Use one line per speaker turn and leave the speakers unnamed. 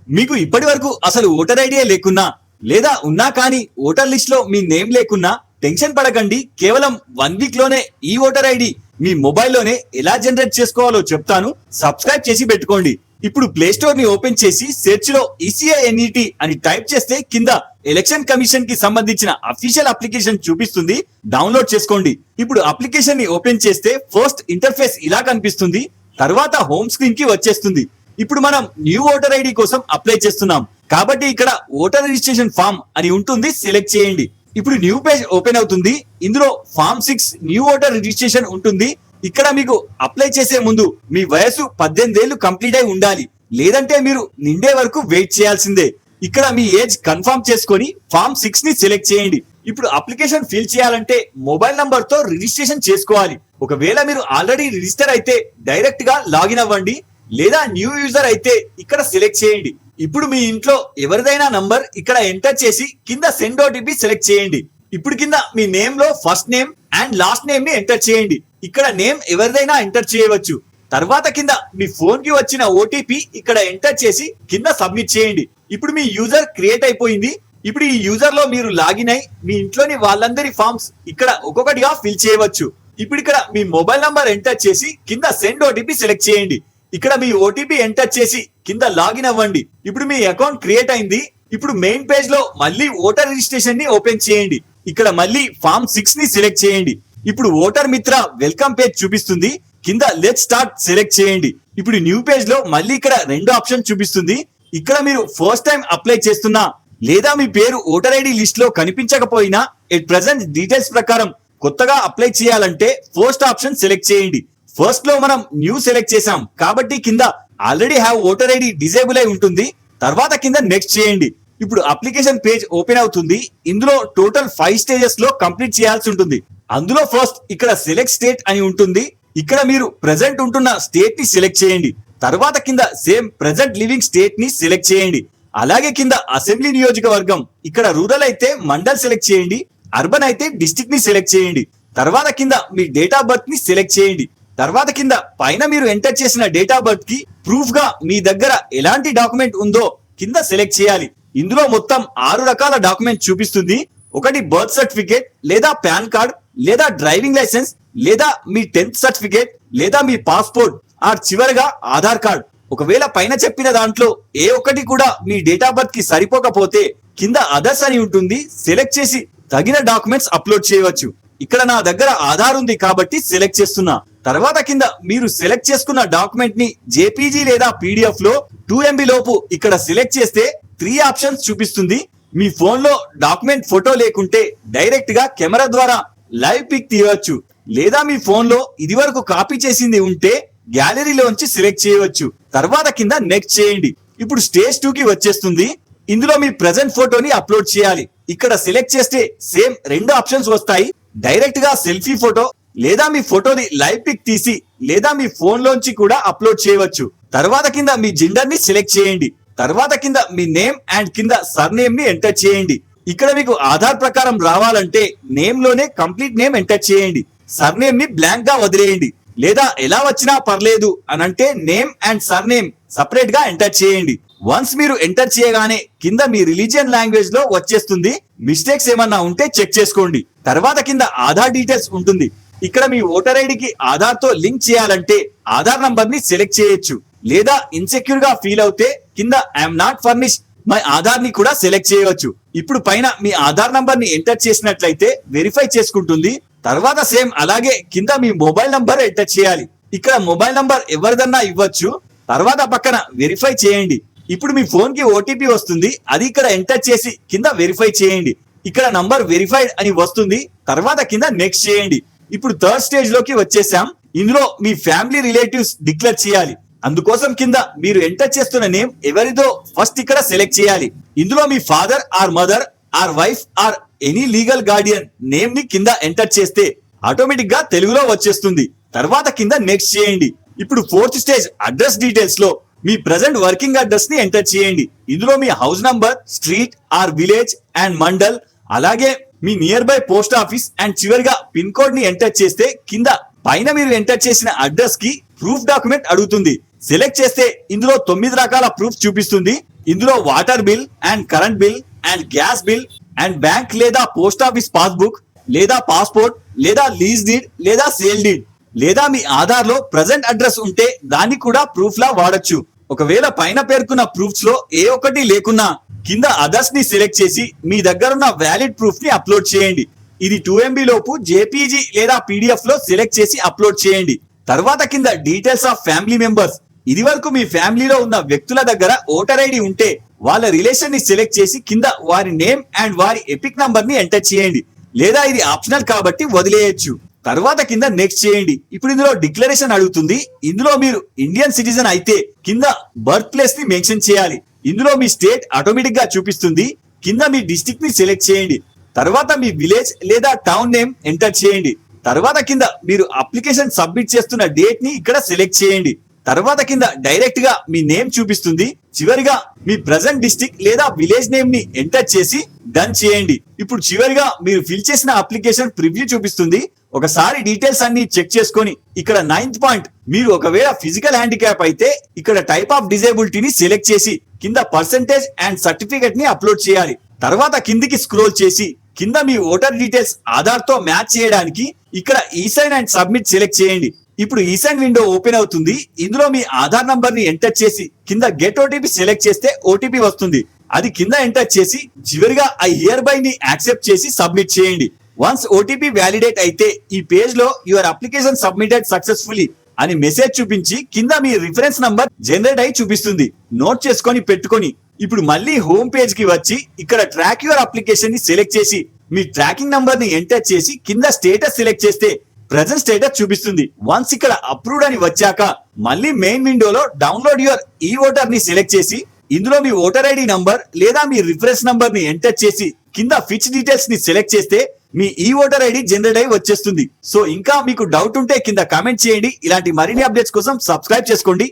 మీకు ఇప్పటి వరకు అసలు ఓటర్ ఐడియా లేకున్నా లేదా ఉన్నా కానీ ఓటర్ లిస్ట్ లో మీ నేమ్ లేకున్నా టెన్షన్ పడకండి. కేవలం 1 వీక్ లోనే ఈ ఓటర్ ఐడి మీ మొబైల్లోనే ఎలా జనరేట్ చేసుకోవాలో చెప్తాను. సబ్స్క్రైబ్ చేసి పెట్టుకోండి. ఇప్పుడు ప్లే స్టోర్ ని ఓపెన్ చేసి సెర్చ్ లో ECINET అని టైప్ చేస్తే కింద ఎలక్షన్ కమిషన్ కి సంబంధించిన అఫీషియల్ అప్లికేషన్ చూపిస్తుంది. డౌన్లోడ్ చేసుకోండి. ఇప్పుడు అప్లికేషన్ ని ఓపెన్ చేస్తే ఫస్ట్ ఇంటర్ఫేస్ ఇలా కనిపిస్తుంది. తర్వాత హోమ్ స్క్రీన్ కి వచ్చేస్తుంది. ఇప్పుడు మనం న్యూ ఓటర్ ఐడి కోసం అప్లై చేస్తున్నాం కాబట్టి ఇక్కడ ఓటర్ రిజిస్ట్రేషన్ ఫామ్ అని ఉంటుంది, సెలెక్ట్ చేయండి. ఇప్పుడు న్యూ పేజ్ ఓపెన్ అవుతుంది. ఇందులో ఫామ్ 6 న్యూ ఓటర్ రిజిస్ట్రేషన్ ఉంటుంది. ఇక్కడ మీకు అప్లై చేసే ముందు మీ వయసు 18 ఏళ్లు కంప్లీట్ అయి ఉండాలి, లేదంటే మీరు నిండే వరకు వెయిట్ చేయాల్సిందే. ఇక్కడ మీ ఏజ్ కన్ఫర్మ్ చేసుకొని ఫామ్ 6 ని సెలెక్ట్ చేయండి. ఇప్పుడు అప్లికేషన్ ఫిల్ చేయాలంటే మొబైల్ నంబర్ తో రిజిస్ట్రేషన్ చేసుకోవాలి. ఒకవేళ మీరు ఆల్రెడీ రిజిస్టర్ అయితే డైరెక్ట్ గా లాగిన్ అవ్వండి, లేదా న్యూ యూజర్ అయితే ఇక్కడ సెలెక్ట్ చేయండి. ఇప్పుడు మీ ఇంట్లో ఎవరిదైనా నంబర్ ఇక్కడ ఎంటర్ చేసి కింద సెండ్ ఓటీపీ సెలెక్ట్ చేయండి. ఇప్పుడు కింద మీ నేమ్ లో first name and last name ని ఎంటర్ చేయండి. ఇక్కడ నేమ్ ఎవరిదైనా ఎంటర్ చేయవచ్చు. తర్వాత కింద మీ ఫోన్ కి వచ్చిన ఓటీపీ ఇక్కడ ఎంటర్ చేసి కింద సబ్మిట్ చేయండి. ఇప్పుడు మీ యూజర్ క్రియేట్ అయిపోయింది. ఇప్పుడు ఈ యూజర్ లో మీరు లాగిన్ అయి మీ ఇంట్లోని వాళ్ళందరి ఫామ్స్ ఇక్కడ ఒక్కొక్కటిగా ఫిల్ చేయవచ్చు. ఇప్పుడు ఇక్కడ మీ మొబైల్ నంబర్ ఎంటర్ చేసి కింద సెండ్ ఓటీపీ సెలెక్ట్ చేయండి. ఇక్కడ మీ ఓటీపీ ఎంటర్ చేసి కింద లాగిన్ అవ్వండి. ఇప్పుడు మీ అకౌంట్ క్రియేట్ అయింది. ఇప్పుడు మెయిన్ పేజ్ లో మళ్ళీ ఓటర్ రిజిస్ట్రేషన్ ని ఓపెన్ చేయండి. ఇక్కడ మళ్ళీ ఫామ్ 6 ని సెలెక్ట్ చేయండి. ఇప్పుడు ఓటర్ మిత్ర వెల్కమ్ పేజ్ చూపిస్తుంది. కింద లెట్స్ స్టార్ట్ సెలెక్ట్ చేయండి. ఇప్పుడు న్యూ పేజ్ లో మళ్ళీ ఇక్కడ 2 ఆప్షన్ చూపిస్తుంది. ఇక్కడ మీరు ఫస్ట్ టైం అప్లై చేస్తున్నా లేదా మీ పేరు ఓటర్ ఐడి లిస్ట్ లో కనిపించకపోయినా ఎట్ ప్రెసెంట్ డీటెయిల్స్ ప్రకారం కొత్తగా అప్లై చేయాలంటే ఫస్ట్ ఆప్షన్ సెలెక్ట్ చేయండి. ఫస్ట్ లో మనం న్యూ సెలెక్ట్ చేసాం కాబట్టి కింద already have voter ID disable అయి ఉంటుంది. తర్వాత కింద నెక్స్ట్ చేయండి. ఇప్పుడు అప్లికేషన్ పేజ్ ఓపెన్ అవుతుంది. ఇందులో టోటల్ 5 స్టేజెస్ లో కంప్లీట్ చేయాల్సి ఉంటుంది. అందులో ఫస్ట్ ఇక్కడ సెలెక్ట్ స్టేట్ అని ఉంటుంది. ఇక్కడ మీరు ప్రెసెంట్ ఉంటున్న స్టేట్ ని సెలెక్ట్ చేయండి. తర్వాత కింద సేమ్ ప్రెసెంట్ లివింగ్ స్టేట్ ని సెలెక్ట్ చేయండి. అలాగే కింద అసెంబ్లీ నియోజకవర్గం, ఇక్కడ రూరల్ అయితే మండల్ సెలెక్ట్ చేయండి, అర్బన్ అయితే డిస్ట్రిక్ట్ ని సెలెక్ట్ చేయండి. తర్వాత కింద మీ డేట్ ఆఫ్ బర్త్ ని సెలెక్ట్ చేయండి. తర్వాత కింద పైన మీరు ఎంటర్ చేసిన డేట్ ఆఫ్ బర్త్ కి ప్రూఫ్ గా మీ దగ్గర ఎలాంటి డాక్యుమెంట్ ఉందో కింద సెలెక్ట్ చేయాలి. ఇందులో మొత్తం 6 రకాల డాక్యుమెంట్ చూపిస్తుంది. ఒకటి బర్త్ సర్టిఫికేట్ లేదా పాన్ కార్డ్ లేదా డ్రైవింగ్ లైసెన్స్ లేదా మీ 10th సర్టిఫికేట్ లేదా మీ పాస్పోర్ట్ ఆర్ చివరిగా ఆధార్ కార్డ్. ఒకవేళ పైన చెప్పిన దాంట్లో ఏ ఒక్కటి కూడా మీ డేట్ ఆఫ్ బర్త్ కి సరిపోకపోతే కింద అదర్స్ అని ఉంటుంది, సెలెక్ట్ చేసి తగిన డాక్యుమెంట్స్ అప్లోడ్ చేయవచ్చు. ఇక్కడ నా దగ్గర ఆధార్ ఉంది కాబట్టి సెలెక్ట్ చేస్తున్నా. తర్వాత కింద మీరు సెలెక్ట్ చేసుకున్న డాక్యుమెంట్ ని జేపీజీ లేదా పీడిఎఫ్ లో 2 MB లోపు ఇక్కడ సెలెక్ట్ చేస్తే 3 ఆప్షన్స్ చూపిస్తుంది. మీ ఫోన్ లో డాక్యుమెంట్ ఫోటో లేకుంటే డైరెక్ట్ గా కెమెరా ద్వారా లైవ్ పిక్ తీయవచ్చు, లేదా మీ ఫోన్ లో ఇది వరకు కాపీ చేసింది ఉంటే గ్యాలరీలోంచి సెలెక్ట్ చేయవచ్చు. తర్వాత కింద నెక్స్ట్ చేయండి. ఇప్పుడు స్టేజ్ 2 కి వచ్చేస్తుంది. ఇందులో మీ ప్రెసెంట్ ఫోటోని అప్లోడ్ చేయాలి. ఇక్కడ సెలెక్ట్ చేస్తే సేమ్ 2 ఆప్షన్స్ వస్తాయి. డైరెక్ట్ గా సెల్ఫీ ఫోటో లేదా మీ ఫోటోని లైవ్ పిక్ తీసి లేదా మీ ఫోన్ లోంచి కూడా అప్లోడ్ చేయవచ్చు. తర్వాత కింద మీ జెండర్ ని సెలెక్ట్ చేయండి. తర్వాత కింద మీ నేమ్ అండ్ కింద సర్ నేమ్ ని ఎంటర్ చేయండి. ఇక్కడ మీకు ఆధార్ ప్రకారం రావాలంటే నేమ్ లోనే కంప్లీట్ నేమ్ ఎంటర్ చేయండి. సర్ నేమ్ ని బ్లాంక్ గా వదిలేయండి. లేదా ఎలా వచ్చినా పర్లేదు అనంటే name and sir name separate గా ఎంటర్ చేయండి. వన్స్ మీరు ఎంటర్ చేయగానే కింద మీ రిలీజియన్ లాంగ్వేజ్ లో వచ్చేస్తుంది. మిస్టేక్స్ ఏమన్నా ఉంటే చెక్ చేసుకోండి. తర్వాత కింద ఆధార్ డీటెయిల్స్ ఉంటుంది. ఇక్కడ మీ ఓటర్ ఐడికి ఆధార్ తో లింక్ చేయాలంటే ఆధార్ నంబర్ ని సెలెక్ట్ చేయొచ్చు. లేదా ఇన్సెక్యూర్ గా ఫీల్ అవుతే కింద I'm not furnish my Aadhaar ని కూడా సెలెక్ట్ చేయవచ్చు. ఇప్పుడు పైన మీ ఆధార్ నంబర్ ని ఎంటర్ చేసినట్లయితే వెరిఫై చేసుకుంటుంది. తర్వాత సేమ్ అలాగే కింద మీ మొబైల్ నంబర్ ఎంటర్ చేయాలి. ఇక్కడ మొబైల్ నంబర్ ఎవరిదన్నా ఇవ్వచ్చు. తర్వాత పక్కన వెరిఫై చేయండి. ఇప్పుడు మీ ఫోన్ కి ఓటీపీ వస్తుంది. అది ఇక్కడ ఎంటర్ చేసి కింద వెరిఫై చేయండి. ఇక్కడ నంబర్ వెరిఫైడ్ అని వస్తుంది. తర్వాత కింద నెక్స్ట్ చేయండి. ఇప్పుడు 3rd స్టేజ్ లోకి వచ్చేసాం. ఇందులో మీ ఫ్యామిలీ రిలేటివ్స్ డిక్లేర్ చేయాలి. అందుకోసం కింద మీరు ఎంటర్ చేస్తున్న నేమ్ ఎవరిదో ఫస్ట్ ఇక్కడ సెలెక్ట్ చేయాలి. ఇందులో మీ father or mother or wife or any legal guardian name ని కింద ఎంటర్ చేస్తే ఆటోమేటిక్ గా తెలుగులో వచ్చేస్తుంది. తర్వాత కింద నెక్స్ట్ చేయండి. ఇప్పుడు 4th స్టేజ్ అడ్రస్ డీటెయిల్స్ లో మీ ప్రెసెంట్ వర్కింగ్ అడ్రస్ ని ఎంటర్ చేయండి. ఇందులో మీ house number, street or village and mandal, అలాగే మీ near by post office and చివరిగా పిన్ కోడ్ ని ఎంటర్ చేస్తే కింద పైన మీరు ఎంటర్ చేసిన అడ్రస్ కి ప్రూఫ్ డాక్యుమెంట్ అడుగుతుంది. సెలెక్ట్ చేస్తే ఇందులో 9 రకాల ప్రూఫ్ చూపిస్తుంది. ఇందులో water bill and current bill and gas bill and bank లేదా పోస్ట్ ఆఫీస్ పాస్బుక్ లేదా పాస్పోర్ట్ లేదా లీజ్ డీడ్ లేదా సేల్ డీడ్ లేదా మీ ఆధార్ లో ప్రజెంట్ అడ్రస్ ఉంటే దాన్ని కూడా ప్రూఫ్ లా వాడొచ్చు. ఒకవేళ పైన పేర్కొన్న ప్రూఫ్స్ లో ఏ ఒక్కటి లేకున్నా కింద అదర్స్ ని సెలెక్ట్ చేసి మీ దగ్గర ఉన్న వ్యాలిడ్ ప్రూఫ్ ని అప్లోడ్ చేయండి. ఇది 2 MB లోపు జేపీజీ లేదా పీడిఎఫ్ లో సెలెక్ట్ చేసి అప్లోడ్ చేయండి. తర్వాత కింద డీటెయిల్స్ ఆఫ్ ఫ్యామిలీ మెంబర్స్, ఇది వరకు మీ ఫ్యామిలీలో ఉన్న వ్యక్తుల దగ్గర ఓటర్ ఐడి ఉంటే వాళ్ళ రిలేషన్ ని సెలెక్ట్ చేసి కింద వారి నేమ్ అండ్ వారి ఎపిక్ నంబర్ ని ఎంటర్ చేయండి. లేదా ఇది ఆప్షనల్ కాబట్టి వదిలేయచ్చు. తర్వాత కింద నెక్స్ట్ చేయండి. ఇప్పుడు ఇందులో డిక్లరేషన్ అడుగుతుంది. ఇందులో మీరు ఇండియన్ సిటిజన్ అయితే కింద బర్త్ ప్లేస్ ని మెన్షన్ చేయాలి. ఇందులో మీ స్టేట్ ఆటోమేటిక్ గా చూపిస్తుంది. కింద మీ డిస్ట్రిక్ట్ ని సెలెక్ట్ చేయండి. తర్వాత మీ విలేజ్ లేదా టౌన్ నేమ్ ఎంటర్ చేయండి. తర్వాత కింద మీరు అప్లికేషన్ సబ్మిట్ చేస్తున్న డేట్ ని ఇక్కడ సెలెక్ట్ చేయండి. తర్వాత కింద డైరెక్ట్ గా మీ నేమ్ చూపిస్తుంది. చివరిగా మీ ప్రజెంట్ డిస్ట్రిక్ట్ లేదా విలేజ్ నేమ్ ని ఎంటర్ చేసి డన్ చేయండి. ఇప్పుడు చివరిగా మీరు ఫిల్ చేసిన అప్లికేషన్ ప్రివ్యూ చూపిస్తుంది. ఒకసారి డీటెయిల్స్ అన్ని చెక్ చేసుకొని ఇక్కడ 9th పాయింట్, మీరు ఒకవేళ ఫిజికల్ హ్యాండిక్యాప్ అయితే ఇక్కడ టైప్ ఆఫ్ డిజేబిలిటీని సెలెక్ట్ చేసి కింద పర్సెంటేజ్ అండ్ సర్టిఫికెట్ ని అప్లోడ్ చేయాలి. తర్వాత కిందికి స్క్రోల్ చేసి కింద మీ ఓటర్ డీటెయిల్స్ ఆధార్ తో మ్యాచ్ చేయడానికి ఇక్కడ ఈసైన్ అండ్ సబ్మిట్ సెలెక్ట్ చేయండి. ఇప్పుడు ఈసైన్ విండో ఓపెన్ అవుతుంది. ఇందులో మీ ఆధార్ నంబర్ ని ఎంటర్ చేసి కింద గెట్ ఓటీపీ సెలెక్ట్ చేస్తే ఓటీపీ వస్తుంది. అది కింద ఎంటర్ చేసి చివరిగా ఐ హియర్ బై ని యాక్సెప్ట్ చేసి సబ్మిట్ చేయండి. వన్స్ ఓటీపీ వ్యాలిడేట్ అయితే ఈ పేజ్ లో యువర్ అప్లికేషన్ సబ్మిటెడ్ సక్సెస్ఫుల్లీ అని మెసేజ్ చూపించి కింద మీ రిఫరెన్స్ నంబర్ జనరేట్ అయి చూపిస్తుంది. నోట్ చేసుకొని పెట్టుకొని ఇప్పుడు మళ్ళీ హోమ్ పేజ్ కి వచ్చి ఇక్కడ ట్రాక్ యువర్ అప్లికేషన్ ని సెలెక్ట్ చేసి మీ ట్రాకింగ్ నంబర్ ని ఎంటర్ చేసి కింద స్టేటస్ సెలెక్ట్ చేస్తే ప్రెజెంట్ స్టేటస్ చూపిస్తుంది. వన్స్ ఇక్కడ అప్రూవ్డ్ అని వచ్చాక మళ్ళీ మెయిన్ విండోలో డౌన్లోడ్ యువర్ ఈ ఓటర్ ని సెలెక్ట్ చేసి ఇందులో మీ ఓటర్ ఐడి నంబర్ లేదా మీ రిఫరెన్స్ నంబర్ ని ఎంటర్ చేసి కింద ఫిచ్ డీటెయిల్స్ ని సెలెక్ట్ చేస్తే మీ ఈ ఓటర్ ఐడి జనరేట్ అయి వచ్చేస్తుంది. సో ఇంకా మీకు డౌట్ ఉంటే కింద కామెంట్ చేయండి. ఇలాంటి మరిన్ని అప్డేట్స్ కోసం సబ్స్క్రైబ్ చేసుకోండి.